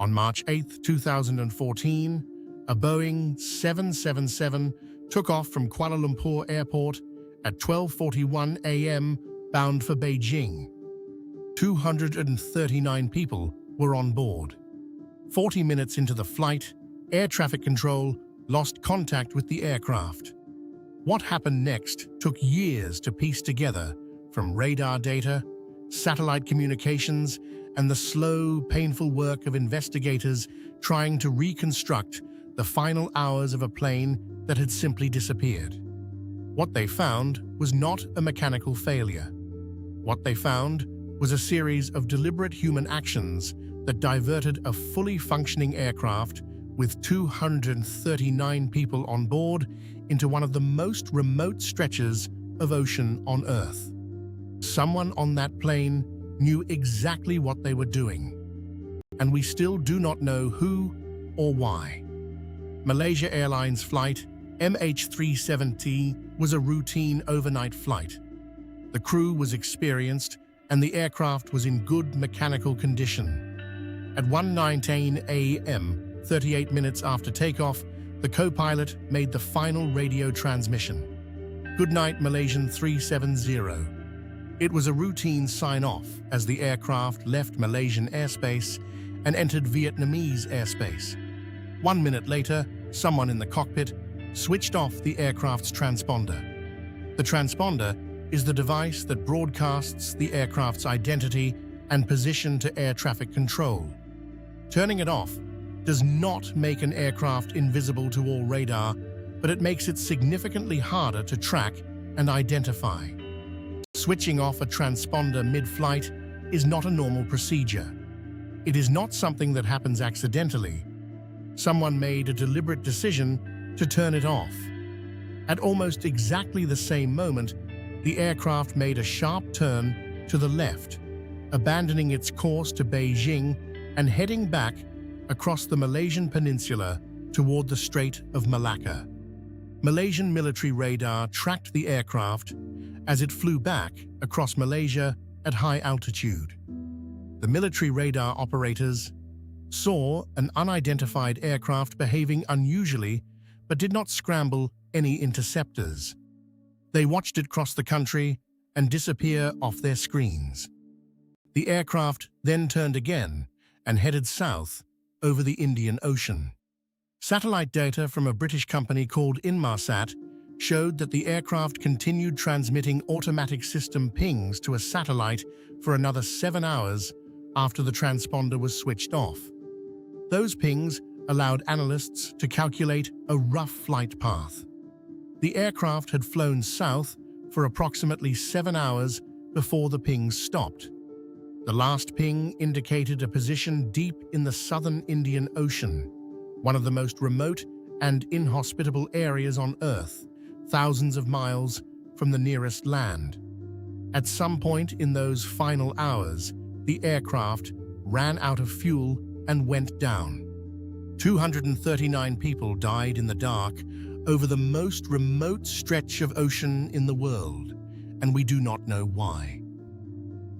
On March 8, 2014, a Boeing 777 took off from Kuala Lumpur Airport at 12:41 a.m. bound for Beijing. 239 people were on board. 40 minutes into the flight, air traffic control lost contact with the aircraft. What happened next took years to piece together, from radar data, satellite communications, and the slow, painful work of investigators trying to reconstruct the final hours of a plane that had simply disappeared. What they found was not a mechanical failure. What they found was a series of deliberate human actions that diverted a fully functioning aircraft with 239 people on board into one of the most remote stretches of ocean on Earth. Someone on that plane knew exactly what they were doing, and we still do not know who or why. Malaysia Airlines Flight MH370 was a routine overnight flight. The crew was experienced, and the aircraft was in good mechanical condition. At 1:19 a.m., 38 minutes after takeoff, the co-pilot made the final radio transmission. "Good night, Malaysian 370. It was a routine sign-off as the aircraft left Malaysian airspace and entered Vietnamese airspace. 1 minute later, someone in the cockpit switched off the aircraft's transponder. The transponder is the device that broadcasts the aircraft's identity and position to air traffic control. Turning it off does not make an aircraft invisible to all radar, but it makes it significantly harder to track and identify. Switching off a transponder mid-flight is not a normal procedure. It is not something that happens accidentally. Someone made a deliberate decision to turn it off. At almost exactly the same moment, the aircraft made a sharp turn to the left, abandoning its course to Beijing and heading back across the Malaysian peninsula toward the Strait of Malacca. Malaysian military radar tracked the aircraft as it flew back across Malaysia at high altitude. The military radar operators saw an unidentified aircraft behaving unusually but did not scramble any interceptors. They watched it cross the country and disappear off their screens. The aircraft then turned again and headed south over the Indian Ocean. Satellite data from a British company called Inmarsat showed that the aircraft continued transmitting automatic system pings to a satellite for another 7 hours after the transponder was switched off. Those pings allowed analysts to calculate a rough flight path. The aircraft had flown south for approximately 7 hours before the pings stopped. The last ping indicated a position deep in the southern Indian Ocean, one of the most remote and inhospitable areas on Earth, thousands of miles from the nearest land. At some point in those final hours, the aircraft ran out of fuel and went down. 239 people died in the dark over the most remote stretch of ocean in the world, and we do not know why.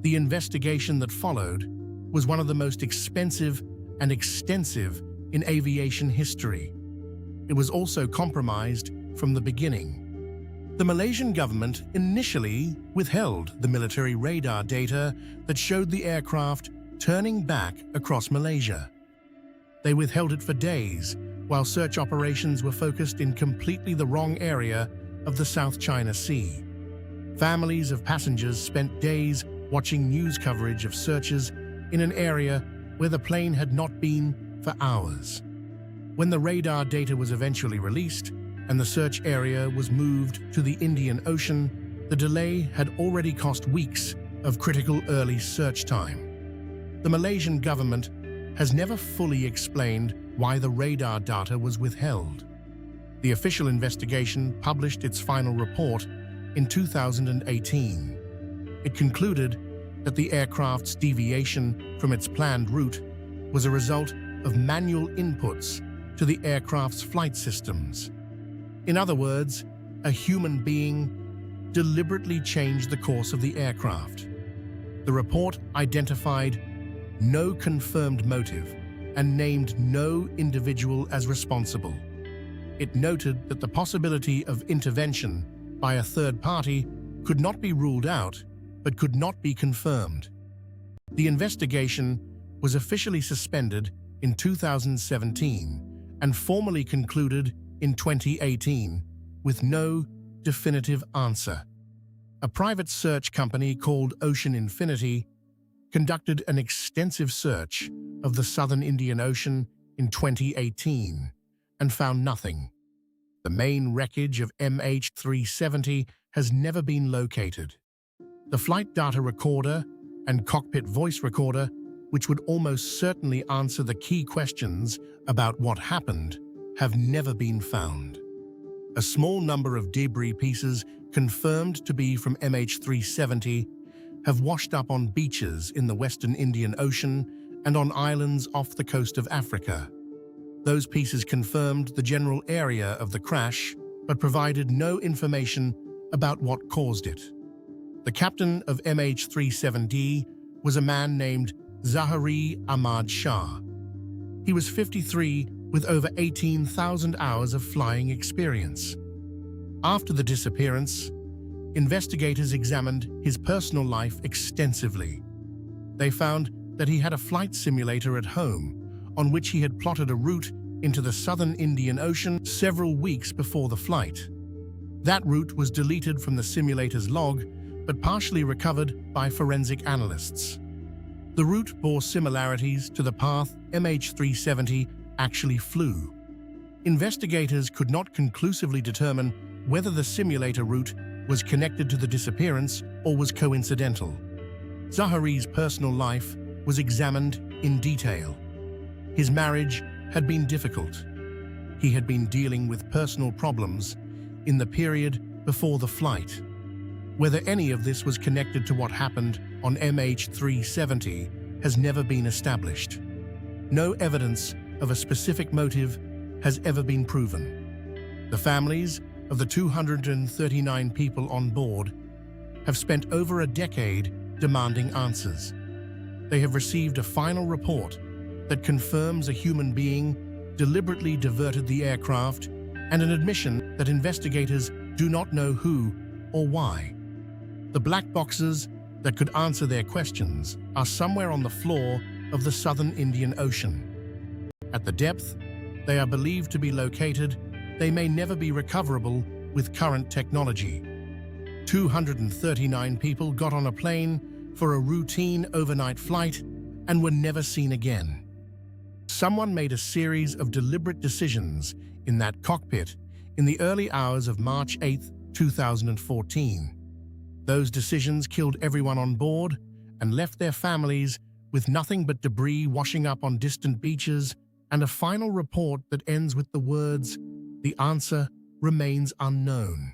The investigation that followed was one of the most expensive and extensive in aviation history. It was also compromised from the beginning. The Malaysian government initially withheld the military radar data that showed the aircraft turning back across Malaysia. They withheld it for days, while search operations were focused in completely the wrong area of the South China Sea. Families of passengers spent days watching news coverage of searches in an area where the plane had not been for hours. When the radar data was eventually released and the search area was moved to the Indian Ocean, the delay had already cost weeks of critical early search time. The Malaysian government has never fully explained why the radar data was withheld. The official investigation published its final report in 2018. It concluded that the aircraft's deviation from its planned route was a result of manual inputs to the aircraft's flight systems. In other words, a human being deliberately changed the course of the aircraft. The report identified no confirmed motive, and named no individual as responsible. It noted that the possibility of intervention by a third party could not be ruled out, but could not be confirmed. The investigation was officially suspended in 2017 and formally concluded in 2018 with no definitive answer. A private search company called Ocean Infinity conducted an extensive search of the southern Indian Ocean in 2018 and found nothing. The main wreckage of MH370 has never been located. The flight data recorder and cockpit voice recorder, which would almost certainly answer the key questions about what happened, have never been found. A small number of debris pieces confirmed to be from MH370 have washed up on beaches in the western Indian Ocean and on islands off the coast of Africa. Those pieces confirmed the general area of the crash, but provided no information about what caused it. The captain of MH370 was a man named Zahari Ahmad Shah. He was 53 with over 18,000 hours of flying experience. After the disappearance, investigators examined his personal life extensively. They found that he had a flight simulator at home on which he had plotted a route into the southern Indian Ocean several weeks before the flight. That route was deleted from the simulator's log, but partially recovered by forensic analysts. The route bore similarities to the path MH370 actually flew. Investigators could not conclusively determine whether the simulator route was connected to the disappearance or was coincidental. Zahari's personal life was examined in detail. His marriage had been difficult. He had been dealing with personal problems in the period before the flight. Whether any of this was connected to what happened on MH370 has never been established. No evidence of a specific motive has ever been proven. The families of the 239 people on board have spent over a decade demanding answers. They have received a final report that confirms a human being deliberately diverted the aircraft and an admission that investigators do not know who or why. The black boxes that could answer their questions are somewhere on the floor of the southern Indian Ocean. At the depth they are believed to be located, they may never be recoverable with current technology. 239 people got on a plane for a routine overnight flight and were never seen again. Someone made a series of deliberate decisions in that cockpit in the early hours of March 8, 2014. Those decisions killed everyone on board and left their families with nothing but debris washing up on distant beaches and a final report that ends with the words, "The answer remains unknown."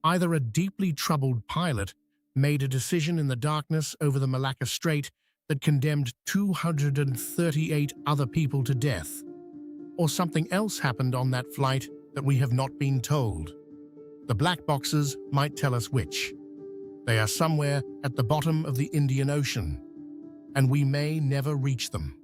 Either a deeply troubled pilot made a decision in the darkness over the Malacca Strait that condemned 238 other people to death, or something else happened on that flight that we have not been told. The black boxes might tell us which. They are somewhere at the bottom of the Indian Ocean, and we may never reach them.